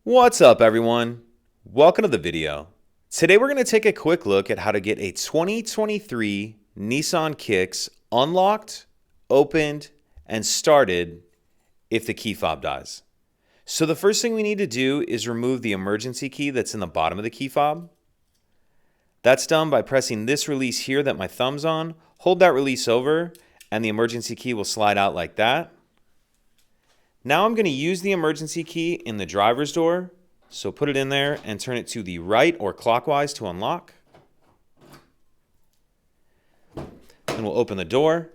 What's up, everyone? Welcome to the video. Today we're going to take a quick look at how to get a 2023 Nissan Kicks unlocked, opened, and started if the key fob dies. So the first thing we need to do is remove the emergency key that's in the bottom of the key fob. That's done by pressing this release here that my thumb's on. Hold that release over and the emergency key will slide out like that. Now I'm going to use the emergency key in the driver's door. So put it in there and turn it to the right or clockwise to unlock. And we'll open the door.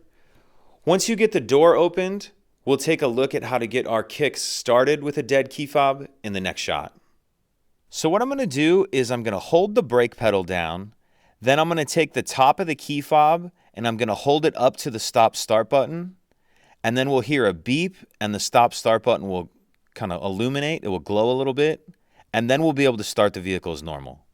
Once you get the door opened, we'll take a look at how to get our Kicks started with a dead key fob in the next shot. So what I'm going to do is I'm going to hold the brake pedal down. Then I'm going to take the top of the key fob and I'm going to hold it up to the stop start button. And then we'll hear a beep and the stop start button will kind of illuminate. It will glow a little bit. And then we'll be able to start the vehicle as normal.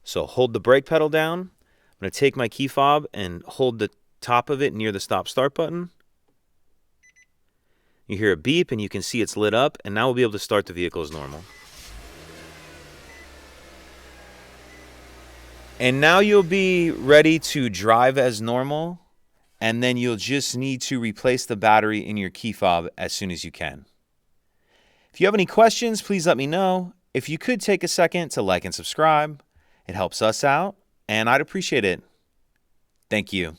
So hold the brake pedal down. I'm going to take my key fob and hold the top of it near the stop start button. You hear a beep and you can see it's lit up. And now we'll be able to start the vehicle as normal. And now you'll be ready to drive as normal. And then you'll just need to replace the battery in your key fob as soon as you can. If you have any questions, please let me know. If you could take a second to like and subscribe, it helps us out, and I'd appreciate it. Thank you.